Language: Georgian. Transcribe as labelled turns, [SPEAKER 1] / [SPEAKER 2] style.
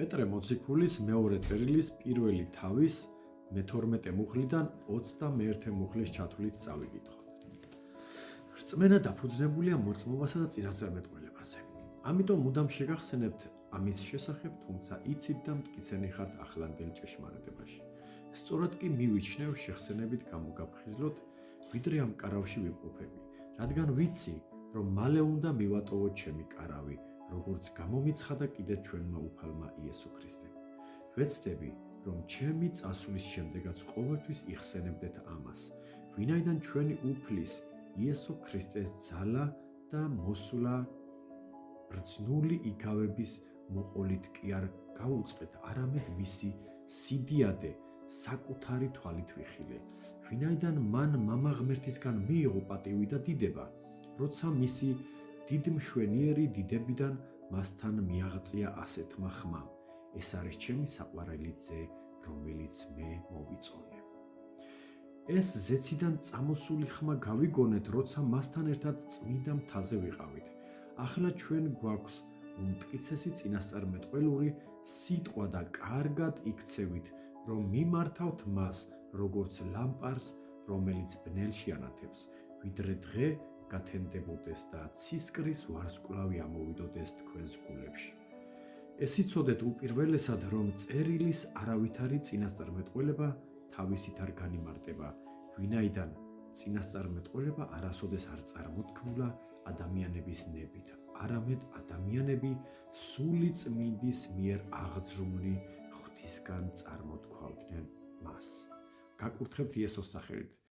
[SPEAKER 1] პეტრე მოციქულის მეორე წერილის პირველი თავის მე-12 მუხლიდან 21 მუხლის ჩათვლით წავიკითხოთ. რწმენა დაფუძნებულია მოწმობასა და წინასწარმეტყველებაზე. ამიტომ მუდამ შეგახსენებთ ამის შესახებ, თუმცა იცით და მტკიცენი ხართ ახლანდელ ჭეშმარიტებაში. სწორად კი მივიჩნევ შეხსენებით გამოგაფხიზლოთ, ვიდრე ამ კარავში ვიმყოფები, რადგან ვიცი, რომ მალე უნდა მივატოვოთ ჩემი კარავი, როგორც გამომიცხადა კიდე ჩვენმა უფალმა იესო ქრისტემ. ვეცდები, რომ ჩემი წასვლის შემდეგაც ყოველთვის იხსენებდეთ ამას, ვინაიდან ჩვენი უფლის იესო ქრისტეს ძალა და მოსვლა ბრძნული იგავების მოყოლით კი არ გაუწყეთ, არამედ მისი სიდიადე საკუთარი თვალით ვიხილე, ვინაიდან მან მამა ღმერთისგან მიიღო პატივი და დიდება, როცა მისი დიდმშვენიერი დიდებიდან მასთან მიაღწია ასეთმა ხმამ. ეს არის ჩემი საყვარელი ძე, რომელიც მე მოვიწონე. ეს ზეციდან წამოსული ხმა გავიგონეთ, როცა მასთან ერთად წმინდა მთაზე ვიყავით. ახლა ჩვენ გვაქვს უმტკიცესი წინასწარმეტყველური სიტყვა და კარგად იქცევით, რომ მიმართავთ მას, როგორც ლამპარს, რომელიც ბნელში ანათებს, ვიდრე დღე გათენდებოდეს და ცისკრის ვარსკვლავი ამოვიდოდეს თქვენს გულებში. ეს იცოდეთ უპირველესად, რომ წერილის არავითარი წინასწარმეტყველება თავისით არ განიმარტება, ვინაიდან წინასწარმეტყველება არასოდეს არ წარმოთქმულა ადამიანების ნებით, არამედ ადამიანები სული წმინდის მიერ აღძრული ღვთისგან წარმოთქვავდნენ მას. გაკურთხებთ იესოს სახელით.